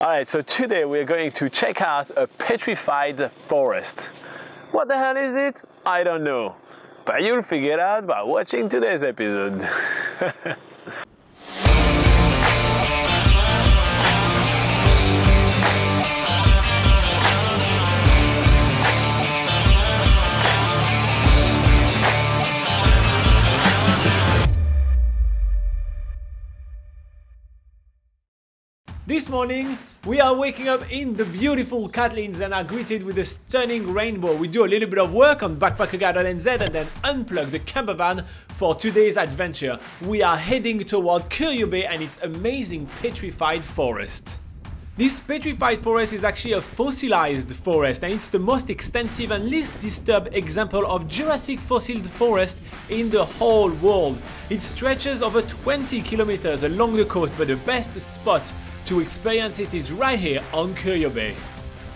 Alright, so today we're going to check out a petrified forest. What the hell is it? I don't know. But you'll figure it out by watching today's episode. This morning, we are waking up in the beautiful Catlins and are greeted with a stunning rainbow. We do a little bit of work on backpackerguide.nz and then unplug the camper van for today's adventure. We are heading toward Curio Bay and its amazing petrified forest. This petrified forest is actually a fossilized forest, and it's the most extensive and least disturbed example of Jurassic fossil forest in the whole world. It stretches over 20 kilometers along the coast, but the best spot to experience it is right here on Curio Bay.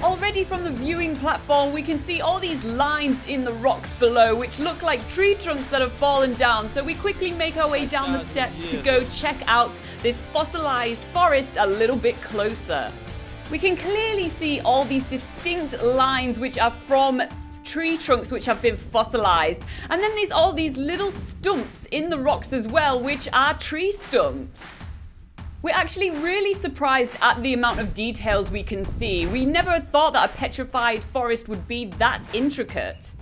Already from the viewing platform, we can see all these lines in the rocks below, which look like tree trunks that have fallen down. So we quickly make our way down the steps to go check out this fossilized forest a little bit closer. We can clearly see all these distinct lines which are from tree trunks which have been fossilized. And then there's all these little stumps in the rocks as well, which are tree stumps. We're actually really surprised at the amount of details we can see. We never thought that a petrified forest would be that intricate.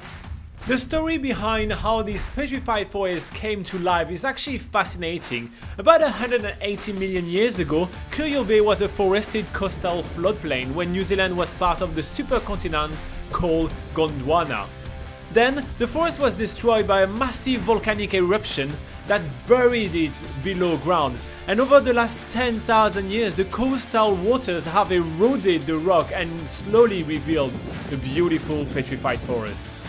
The story behind how this petrified forest came to life is actually fascinating. About 180 million years ago, Curio Bay was a forested coastal floodplain when New Zealand was part of the supercontinent called Gondwana. Then, the forest was destroyed by a massive volcanic eruption that buried it below ground. And over the last 10,000 years, the coastal waters have eroded the rock and slowly revealed the beautiful petrified forest.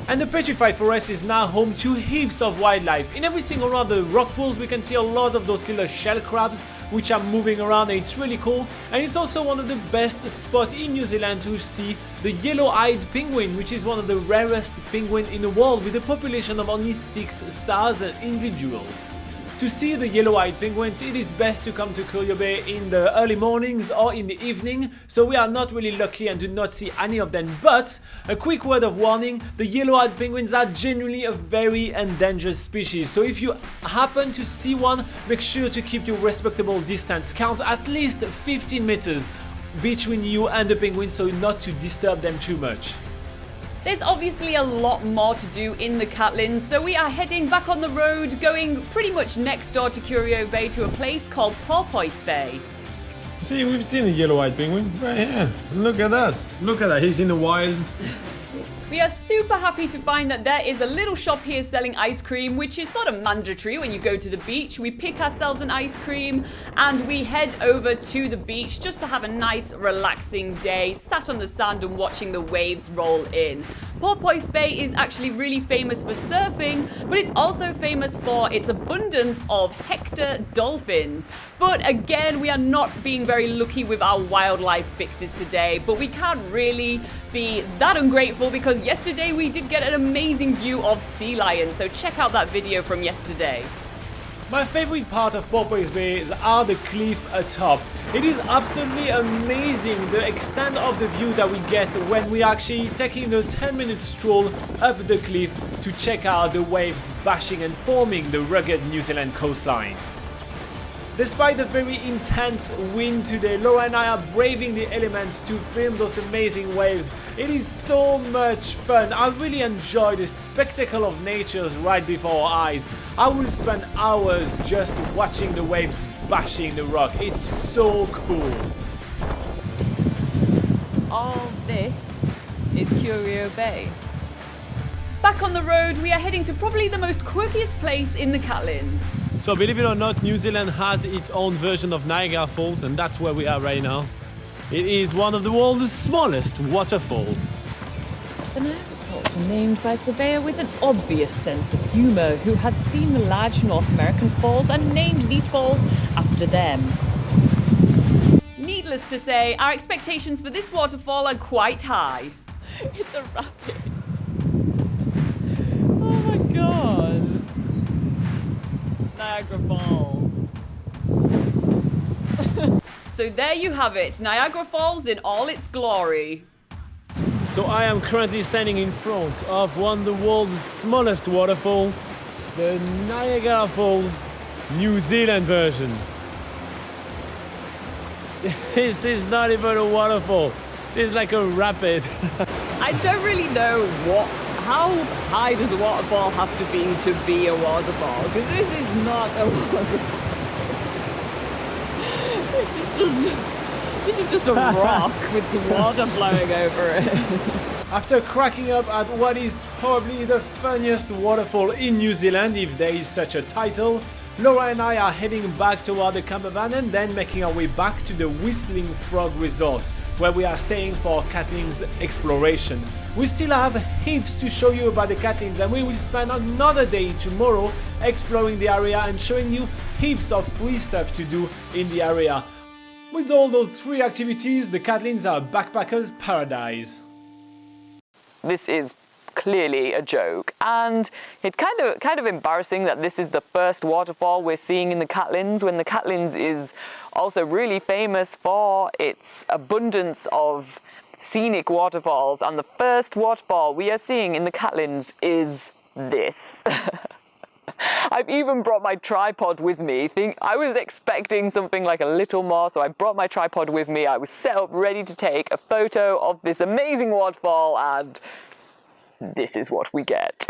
And the petrified forest is now home to heaps of wildlife. In every single one of the rock pools, we can see a lot of those little shell crabs which are moving around, and it's really cool. And it's also one of the best spots in New Zealand to see the yellow-eyed penguin, which is one of the rarest penguins in the world with a population of only 6,000 individuals. To see the yellow-eyed penguins, it is best to come to Curio Bay in the early mornings or in the evening, so we are not really lucky and do not see any of them. But a quick word of warning, the yellow-eyed penguins are genuinely a very endangered species, so if you happen to see one, make sure to keep your respectable distance. Count at least 15 meters between you and the penguins so not to disturb them too much. There's obviously a lot more to do in the Catlins, so we are heading back on the road, going pretty much next door to Curio Bay to a place called Porpoise Bay. See, we've seen a yellow-eyed penguin right here. Look at that. Look at that, he's in the wild. We are super happy to find that there is a little shop here selling ice cream, which is sort of mandatory when you go to the beach. We pick ourselves an ice cream and we head over to the beach just to have a nice relaxing day, sat on the sand and watching the waves roll in. Porpoise Bay is actually really famous for surfing, but it's also famous for its abundance of Hector dolphins. But again, we are not being very lucky with our wildlife fixes today, but we can't really be that ungrateful because yesterday we did get an amazing view of sea lions, so check out that video from yesterday. My favorite part of Porpoise Bay are the cliff atop. It is absolutely amazing the extent of the view that we get when we are actually taking the 10-minute stroll up the cliff to check out the waves bashing and forming the rugged New Zealand coastline. Despite the very intense wind today, Laura and I are braving the elements to film those amazing waves. It is so much fun. I really enjoy the spectacle of nature right before our eyes. I will spend hours just watching the waves bashing the rock. It's so cool. All this is Curio Bay. Back on the road, we are heading to probably the most quirkiest place in the Catlins. So believe it or not, New Zealand has its own version of Niagara Falls, and that's where we are right now. It is one of the world's smallest waterfall. The Niagara Falls were named by a surveyor with an obvious sense of humour who had seen the large North American falls and named these falls after them. Needless to say, our expectations for this waterfall are quite high. It's a rapid. Oh my god. Niagara Falls. so there you have it, Niagara Falls in all its glory. So I am currently standing in front of one of the world's smallest waterfall, the Niagara Falls New Zealand version. This is not even a waterfall, this is like a rapid. I don't really know how high does a waterfall have to be a waterfall? Because this is not a waterfall. This is just a rock with some water flowing over it. After cracking up at what is probably the funniest waterfall in New Zealand, if there is such a title, Laura and I are heading back toward the camper van and then making our way back to the Whistling Frog Resort, where we are staying for Catlins exploration. We still have heaps to show you about the Catlins, and we will spend another day tomorrow exploring the area and showing you heaps of free stuff to do in the area. With all those free activities, the Catlins are backpackers' paradise. This is clearly a joke, and it's kind of embarrassing that this is the first waterfall we're seeing in the Catlins, when the Catlins is also really famous for its abundance of scenic waterfalls, and the first waterfall we are seeing in the Catlins is this. I've even brought my tripod with me. I was expecting something like a little more, so I brought my tripod with me. I was set up ready to take a photo of this amazing waterfall, and this is what we get.